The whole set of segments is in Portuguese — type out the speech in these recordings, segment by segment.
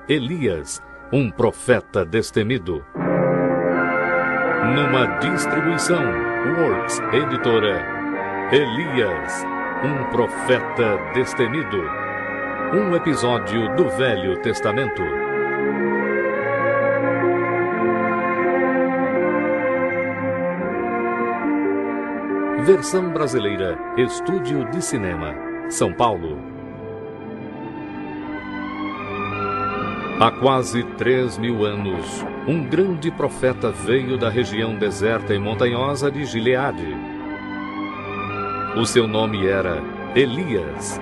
Elias, um profeta destemido. Numa distribuição Works Editora. Elias, um profeta destemido. Um episódio do Velho Testamento. Versão brasileira, Estúdio de Cinema, São Paulo. Há quase 3.000 anos, um grande profeta veio da região deserta e montanhosa de Gileade. O seu nome era Elias,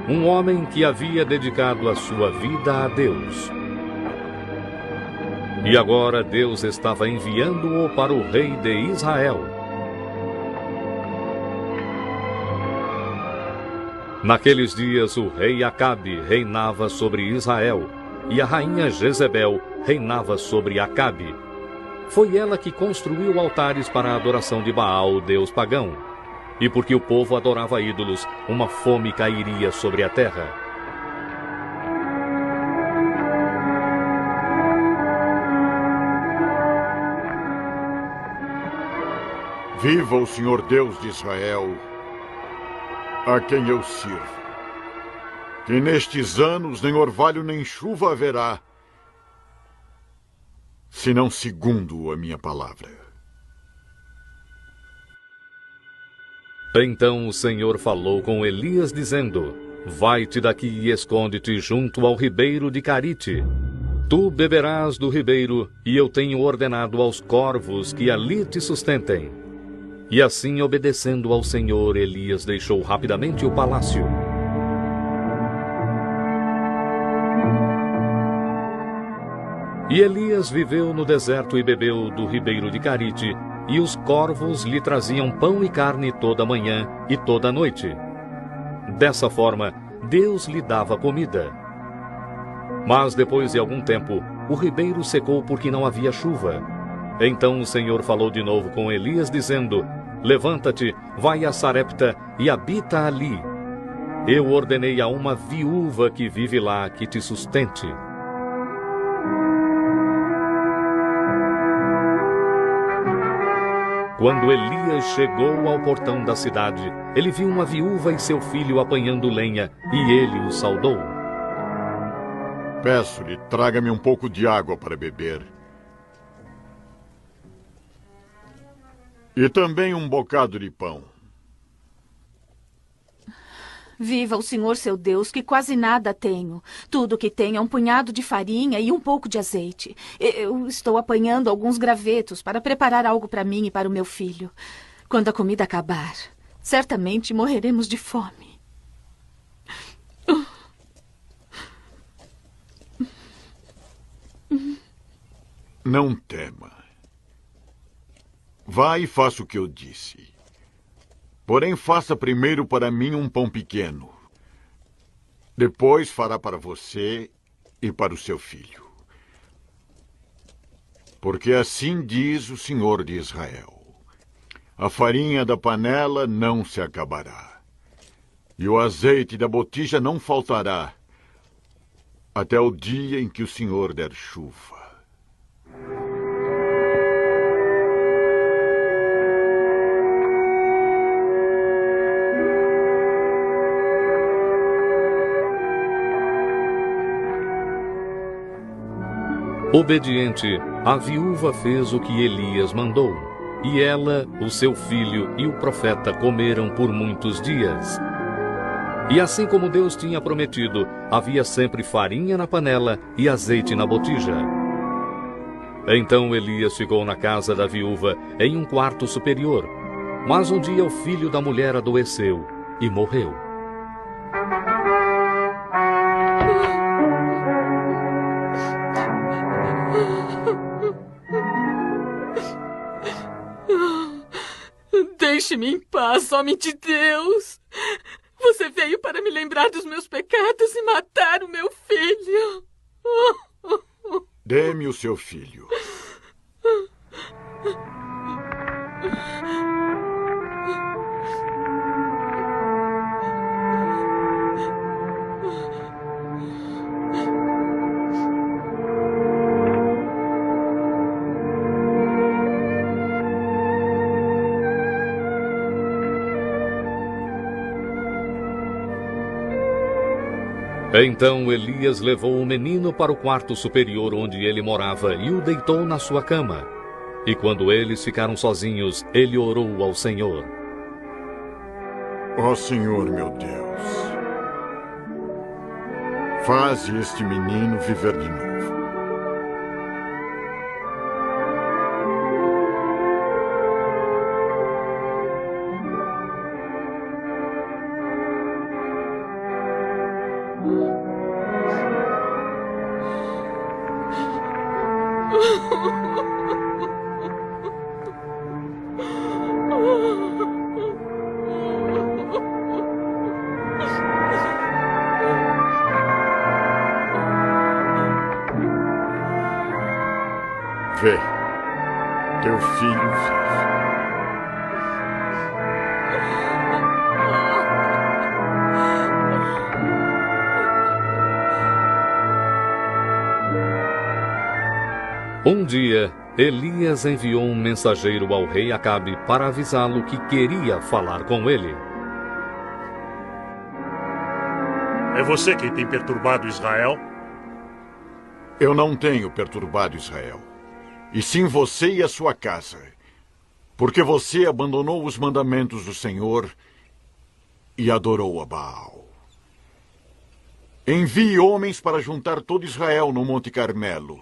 um homem que havia dedicado a sua vida a Deus. E agora Deus estava enviando-o para o rei de Israel. Naqueles dias o rei Acabe reinava sobre Israel, e a rainha Jezebel reinava sobre Acabe. Foi ela que construiu altares para a adoração de Baal, deus pagão. E porque o povo adorava ídolos, uma fome cairia sobre a terra. Viva o Senhor Deus de Israel, a quem eu sirvo. Que nestes anos nem orvalho nem chuva haverá, senão segundo a minha palavra. Então o Senhor falou com Elias, dizendo: Vai-te daqui e esconde-te junto ao ribeiro de Carite. Tu beberás do ribeiro, e eu tenho ordenado aos corvos que ali te sustentem. E assim, obedecendo ao Senhor, Elias deixou rapidamente o palácio. E Elias viveu no deserto e bebeu do ribeiro de Carite, e os corvos lhe traziam pão e carne toda manhã e toda noite. Dessa forma, Deus lhe dava comida. Mas depois de algum tempo, o ribeiro secou porque não havia chuva. Então o Senhor falou de novo com Elias, dizendo: Levanta-te, vai a Sarepta e habita ali. Eu ordenei a uma viúva que vive lá que te sustente. Quando Elias chegou ao portão da cidade, ele viu uma viúva e seu filho apanhando lenha, e ele o saudou. Peço-lhe, traga-me um pouco de água para beber. E também um bocado de pão. Viva o Senhor seu Deus, que quase nada tenho. Tudo que tenho é um punhado de farinha e um pouco de azeite. Eu estou apanhando alguns gravetos para preparar algo para mim e para o meu filho. Quando a comida acabar, certamente morreremos de fome. Não tema. Vá e faça o que eu disse. Porém, faça primeiro para mim um pão pequeno. Depois fará para você e para o seu filho. Porque assim diz o Senhor de Israel: a farinha da panela não se acabará, e o azeite da botija não faltará, até o dia em que o Senhor der chuva. Obediente, a viúva fez o que Elias mandou, e ela, o seu filho e o profeta comeram por muitos dias. E assim como Deus tinha prometido, havia sempre farinha na panela e azeite na botija. Então Elias ficou na casa da viúva, em um quarto superior. Mas um dia o filho da mulher adoeceu e morreu. Deixe-me em paz, homem de Deus. Você veio para me lembrar dos meus pecados e matar o meu filho. Dê-me o seu filho. Então Elias levou o menino para o quarto superior onde ele morava e o deitou na sua cama. E quando eles ficaram sozinhos, ele orou ao Senhor. Ó Senhor, meu Deus, faze este menino viver de novo. Vê, teu filho vive. Um dia, Elias enviou um mensageiro ao rei Acabe para avisá-lo que queria falar com ele. É você quem tem perturbado Israel? Eu não tenho perturbado Israel, e sim você e a sua casa, porque você abandonou os mandamentos do Senhor e adorou a Baal. Envie homens para juntar todo Israel no Monte Carmelo,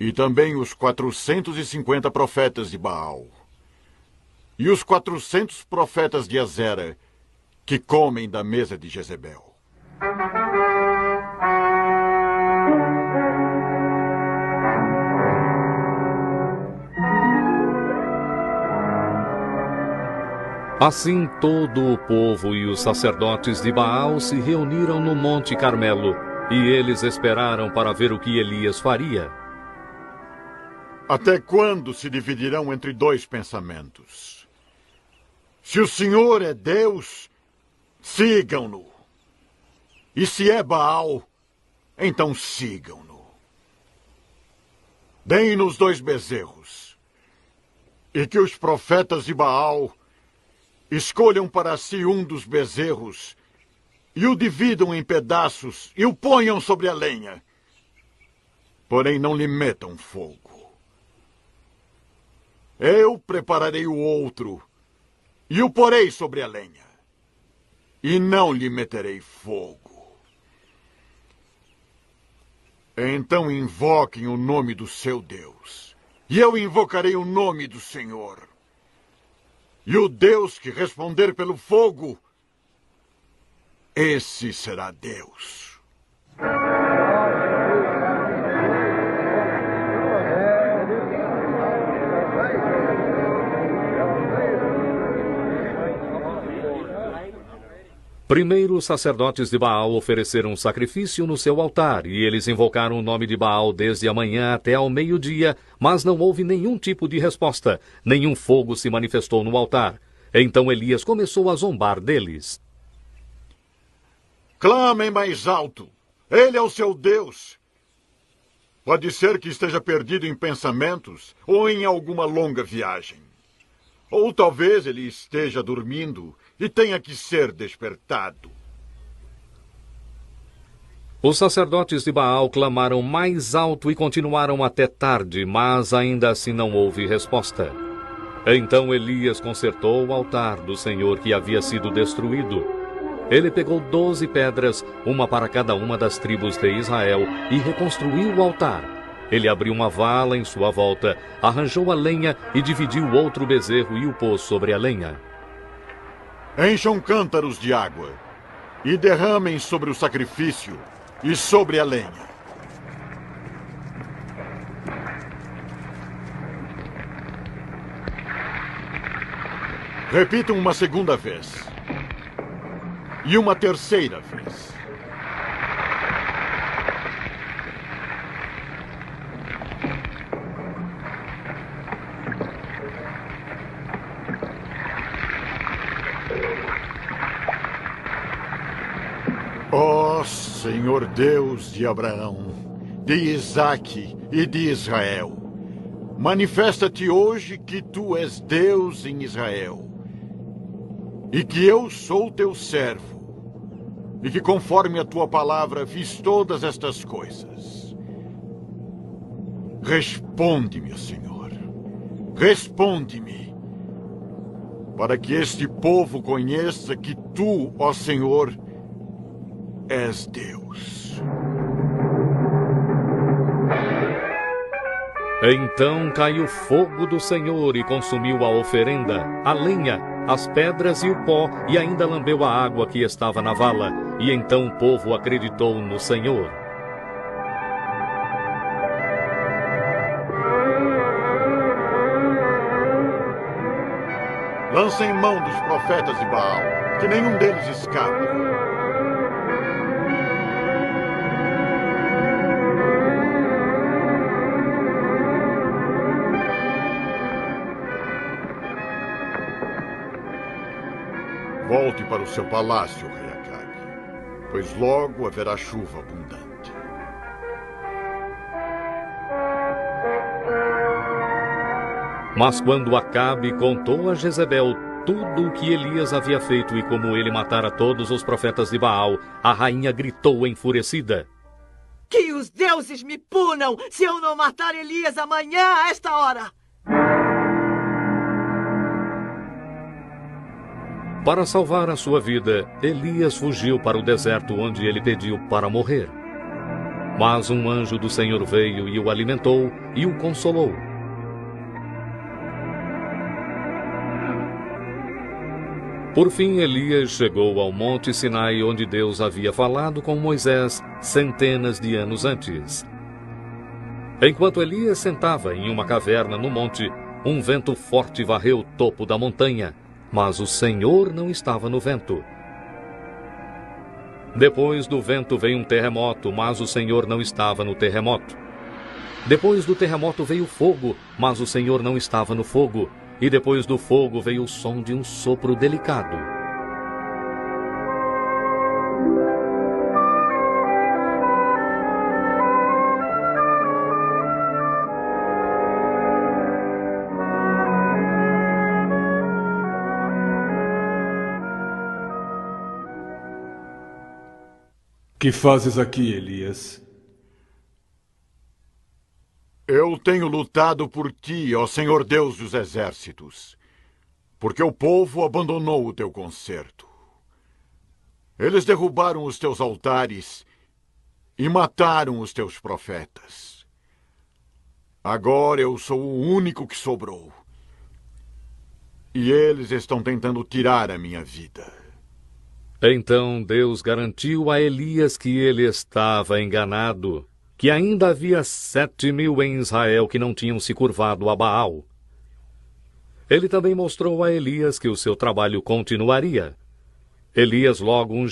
e também os 450 profetas de Baal, e os 400 profetas de Azera, que comem da mesa de Jezebel. Assim todo o povo e os sacerdotes de Baal se reuniram no Monte Carmelo, e eles esperaram para ver o que Elias faria. Até quando se dividirão entre dois pensamentos? Se o Senhor é Deus, sigam-no. E se é Baal, então sigam-no. Deem-nos 2 bezerros, e que os profetas de Baal escolham para si um dos bezerros e o dividam em pedaços e o ponham sobre a lenha. Porém, não lhe metam fogo. Eu prepararei o outro e o porei sobre a lenha, e não lhe meterei fogo. Então invoquem o nome do seu Deus, e eu invocarei o nome do Senhor. E o Deus que responder pelo fogo, esse será Deus. Primeiro, os sacerdotes de Baal ofereceram sacrifício no seu altar, e eles invocaram o nome de Baal desde a manhã até ao meio-dia, mas não houve nenhum tipo de resposta, nenhum fogo se manifestou no altar. Então Elias começou a zombar deles. Clamem mais alto! Ele é o seu Deus! Pode ser que esteja perdido em pensamentos ou em alguma longa viagem. Ou talvez ele esteja dormindo e tenha que ser despertado. Os sacerdotes de Baal clamaram mais alto e continuaram até tarde, mas ainda assim não houve resposta. Então Elias consertou o altar do Senhor que havia sido destruído. Ele pegou 12 pedras, uma para cada uma das tribos de Israel, e reconstruiu o altar. Ele abriu uma vala em sua volta, arranjou a lenha e dividiu o outro bezerro e o pôs sobre a lenha. Encham cântaros de água e derramem sobre o sacrifício e sobre a lenha. Repitam uma segunda vez. E uma terceira vez. Ó Senhor Deus de Abraão, de Isaque e de Israel, manifesta-te hoje que tu és Deus em Israel, e que eu sou teu servo, e que, conforme a tua palavra, fiz todas estas coisas. Responde-me, Senhor. Responde-me, para que este povo conheça que tu, ó Senhor, és Deus. Então caiu fogo do Senhor e consumiu a oferenda, a lenha, as pedras e o pó, e ainda lambeu a água que estava na vala. E então o povo acreditou no Senhor. Lancem mão dos profetas de Baal, que nenhum deles escape. Volte para o seu palácio, rei Acabe, pois logo haverá chuva abundante. Mas quando Acabe contou a Jezebel tudo o que Elias havia feito e como ele matara todos os profetas de Baal, a rainha gritou enfurecida: Que os deuses me punam se eu não matar Elias amanhã a esta hora! Para salvar a sua vida, Elias fugiu para o deserto, onde ele pediu para morrer. Mas um anjo do Senhor veio e o alimentou e o consolou. Por fim, Elias chegou ao Monte Sinai, onde Deus havia falado com Moisés centenas de anos antes. Enquanto Elias sentava em uma caverna no monte, um vento forte varreu o topo da montanha, mas o Senhor não estava no vento. Depois do vento veio um terremoto, mas o Senhor não estava no terremoto. Depois do terremoto veio fogo, mas o Senhor não estava no fogo. E depois do fogo veio o som de um sopro delicado. Que fazes aqui, Elias? Eu tenho lutado por ti, ó Senhor Deus dos exércitos, porque o povo abandonou o teu concerto. Eles derrubaram os teus altares e mataram os teus profetas. Agora eu sou o único que sobrou. E eles estão tentando tirar a minha vida. Então Deus garantiu a Elias que ele estava enganado, que ainda havia 7.000 em Israel que não tinham se curvado a Baal. Ele também mostrou a Elias que o seu trabalho continuaria. Elias logo ungiu